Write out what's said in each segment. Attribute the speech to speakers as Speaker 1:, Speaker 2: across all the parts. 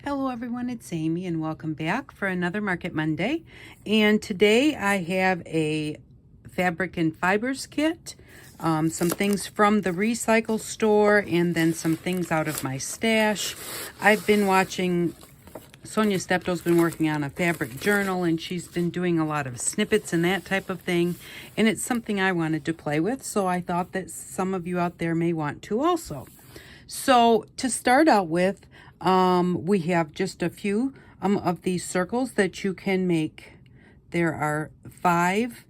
Speaker 1: Hello everyone, it's Amy and welcome back for another Market Monday. And today I have a fabric and fibers kit, some things from the recycle store, and then some things out of my stash. I've been watching, Sonia Steptoe's been working on a fabric journal, and she's been doing a lot of snippets and that type of thing. And it's something I wanted to play with, so I thought that some of you out there may want to also. So to start out with, we have just a few of these circles that you can make. There are 5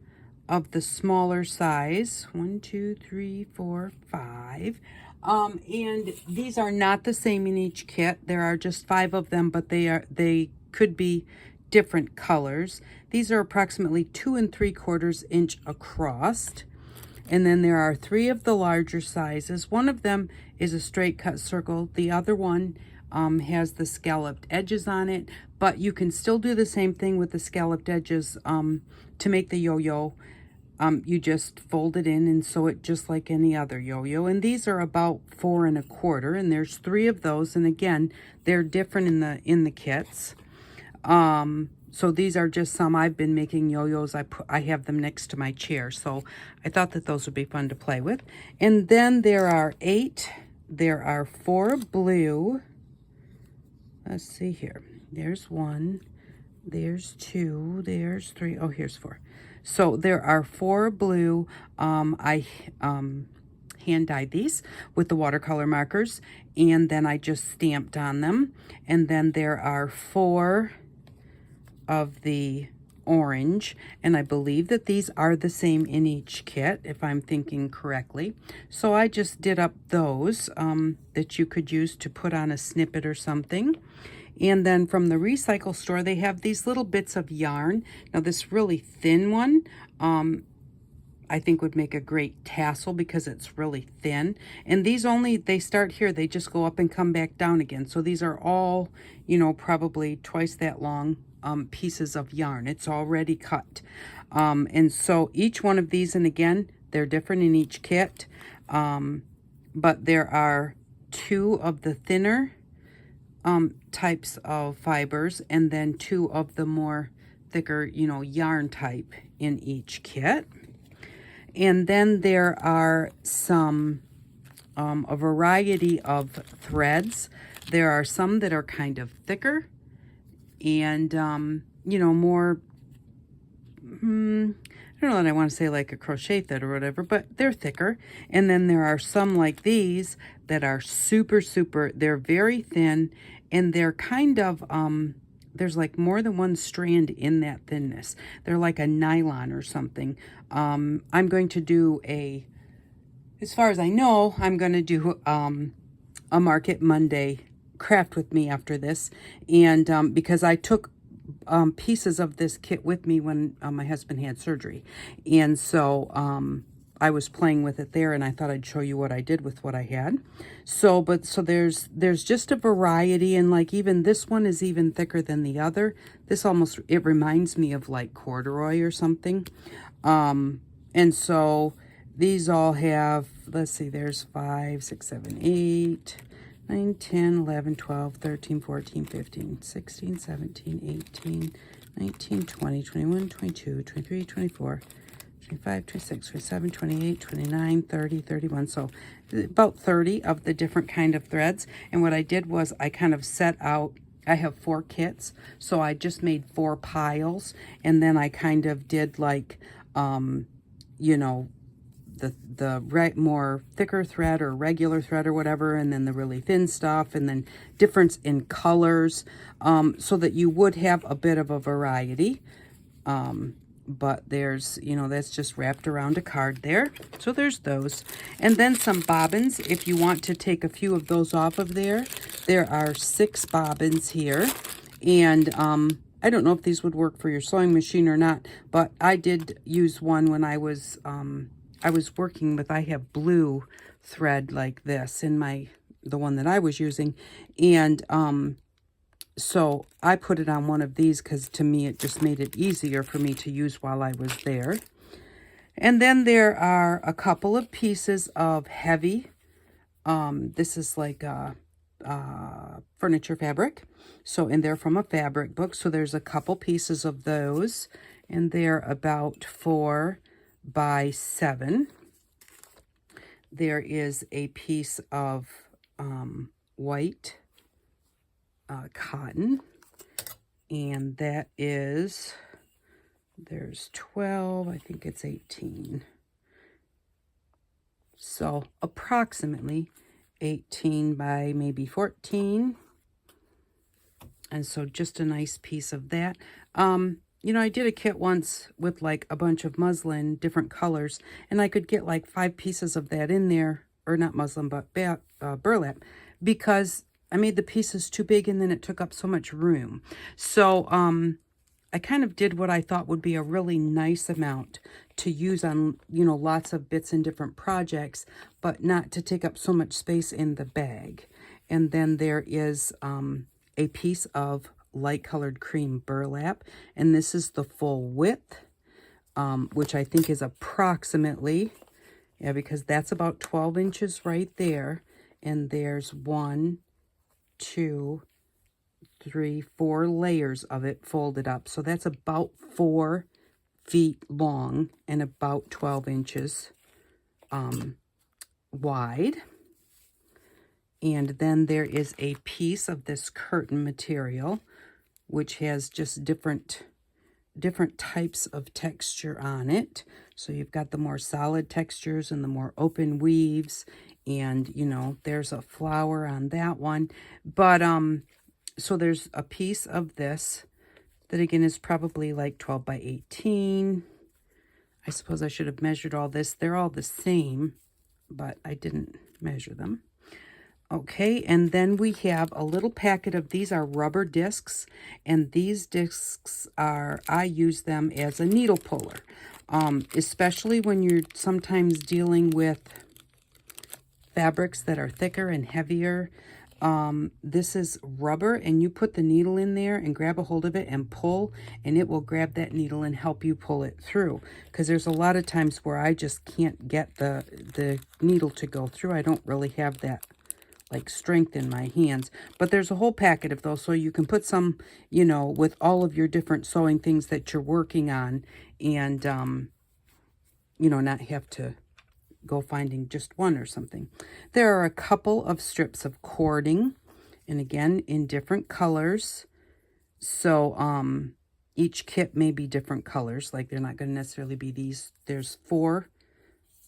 Speaker 1: of the smaller size. 1, 2, 3, 4, 5. And these are not the same in each kit. There are just 5 of them, but they could be different colors. These are approximately 2 3/4 inch across. And then there are 3 of the larger sizes. One of them is a straight cut circle. The other one has the scalloped edges on it, but you can still do the same thing with the scalloped edges to make the yo-yo. You just fold it in and sew it just like any other yo-yo. And these are about 4 1/4, and there's 3 of those. And again, they're different in the kits. So these are just some. I've been making yo-yos. I have them next to my chair, so I thought that those would be fun to play with. And then there are 8. There are 4 blue. Let's see here. There's 1. There's 2. There's 3. Oh, here's 4. So there are 4 blue. I hand dyed these with the watercolor markers, and then I just stamped on them. And then there are 4 of the orange, and I believe that these are the same in each kit, if I'm thinking correctly. So I just did up those that you could use to put on a snippet or something. And then from the recycle store, they have these little bits of yarn. Now this really thin one, I think would make a great tassel because it's really thin. And these they start here, they just go up and come back down again. So these are all, probably twice that long pieces of yarn. It's already cut. And so each one of these, and again, they're different in each kit, but there are 2 of the thinner types of fibers, and then 2 of the more thicker, yarn type in each kit. And then there are some, a variety of threads. There are some that are kind of thicker and, more, I don't know that I want to say like a crochet thread or whatever, but they're thicker. And then there are some like these that are super, they're very thin, and they're kind of, there's like more than one strand in that thinness. They're like a nylon or something. I'm going to do as far as I know, I'm going to do a Market Monday craft with me after this. And because I took pieces of this kit with me when my husband had surgery. And so I was playing with it there, and I thought I'd show you what I did with what I had. So there's just a variety, and like even this one is even thicker than the other. This it reminds me of like corduroy or something. And so these all have, let's see, there's 5, 6, 7, 8, 9, 10, 11, 12, 13, 14, 15, 16, 17, 18, 19, 20, 21, 22, 23, 24, 25, 26, 27, 28, 29, 30, 31. So about 30 of the different kind of threads. And what I did was I kind of set out, I have 4 kits, so I just made 4 piles, and then I kind of did like, the more thicker thread or regular thread or whatever, and then the really thin stuff, and then difference in colors, so that you would have a bit of a variety. But there's, that's just wrapped around a card there. So there's those. And then some bobbins. If you want to take a few of those off of there, there are 6 bobbins here. And I don't know if these would work for your sewing machine or not, but I did use one when I was working with, I have blue thread like this in the one that I was using. And so I put it on one of these because to me it just made it easier for me to use while I was there. And then there are a couple of pieces of heavy. This is like a furniture fabric. So, and they're from a fabric book. So there's a couple pieces of those, and they're about 4 by 7. There is a piece of white cotton, and that is, there's 12, I think it's 18. So approximately 18 by maybe 14. And so just a nice piece of that. You know, I did a kit once with like a bunch of muslin, different colors, and I could get like 5 pieces of that in there, or not muslin, but burlap, because I made the pieces too big and then it took up so much room. So I kind of did what I thought would be a really nice amount to use on, you know, lots of bits and different projects, but not to take up so much space in the bag. And then there is a piece of light colored cream burlap, and this is the full width, which I think is approximately, yeah, because that's about 12 inches right there, and there's 1, 2, 3, 4 layers of it folded up, so that's about 4 feet long and about 12 inches wide. And then there is a piece of this curtain material, which has just different types of texture on it. So you've got the more solid textures and the more open weaves, and you know, there's a flower on that one. But so there's a piece of this that again is probably like 12 by 18. I suppose I should have measured all this. They're all the same, but I didn't measure them. Okay, and then we have a little packet of, these are rubber discs, and these discs are, I use them as a needle puller, especially when you're sometimes dealing with fabrics that are thicker and heavier. This is rubber, and you put the needle in there and grab a hold of it and pull, and it will grab that needle and help you pull it through, because there's a lot of times where I just can't get the needle to go through. I don't really have that like strength in my hands. But there's a whole packet of those, so you can put some, you know, with all of your different sewing things that you're working on, and you know, not have to go finding just one or something. There are a couple of strips of cording, and again in different colors. So each kit may be different colors, like they're not going to necessarily be these. There's 4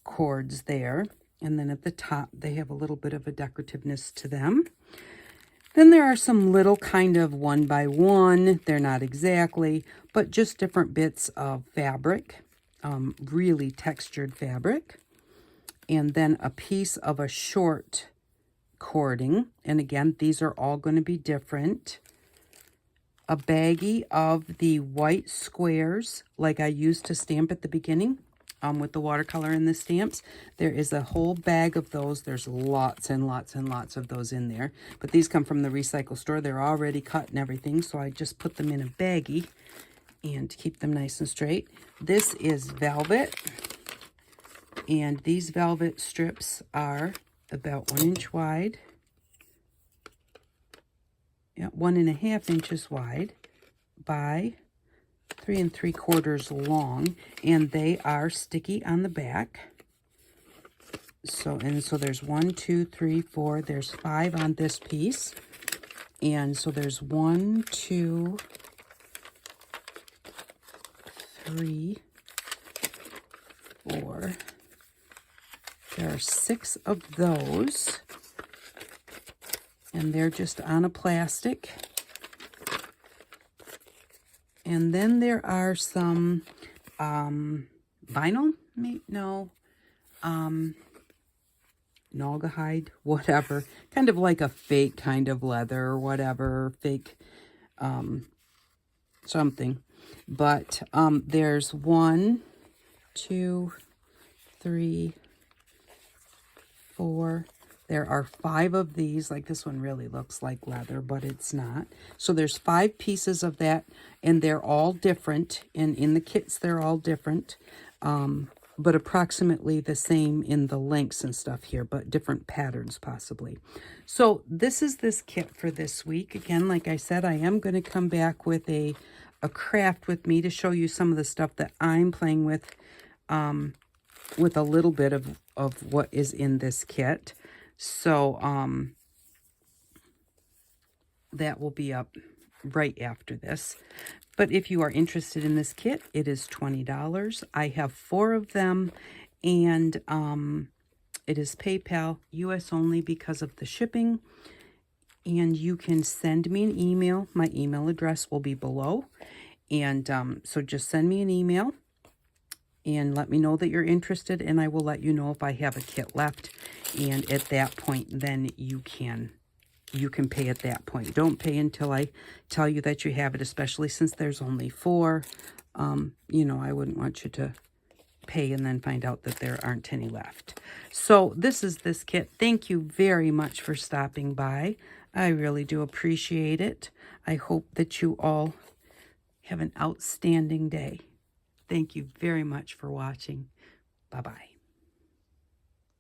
Speaker 1: cords there. And then at the top, they have a little bit of a decorativeness to them. Then there are some little kind of 1 by 1. They're not exactly, but just different bits of fabric, really textured fabric. And then a piece of a short cording. And again, these are all going to be different. A baggie of the white squares, like I used to stamp at the beginning. With the watercolor and the stamps. There is a whole bag of those. There's lots and lots and lots of those in there. But these come from the recycle store. They're already cut and everything, so I just put them in a baggie and keep them nice and straight. This is velvet, and these velvet strips are about 1 inch wide. Yeah, 1.5 inches wide by 3 3/4 long, and they are sticky on the back. So there's 1, 2, 3, 4. There's 5 on this piece, and so there's 1, 2, 3, 4. There are 6 of those, and they're just on a plastic. And then there are some vinyl, Naugahyde, whatever, kind of like a fake kind of leather or whatever, fake something. But there's 1, 2, 3, 4. There are 5 of these. Like this one really looks like leather, but it's not. So there's 5 pieces of that, and they're all different. And in the kits, they're all different. but approximately the same in the lengths and stuff here, but different patterns possibly. So this is this kit for this week. Again, like I said, I am going to come back with a craft with me to show you some of the stuff that I'm playing with a little bit of what is in this kit. So that will be up right after this. But if you are interested in this kit, it is $20. I have 4 of them, and it is PayPal, US only because of the shipping. And you can send me an email. My email address will be below. And so just send me an email and let me know that you're interested, and I will let you know if I have a kit left. And at that point, then you can pay at that point. Don't pay until I tell you that you have it, especially since there's only 4. You know, I wouldn't want you to pay and then find out that there aren't any left. So this is this kit. Thank you very much for stopping by. I really do appreciate it. I hope that you all have an outstanding day. Thank you very much for watching. Bye-bye.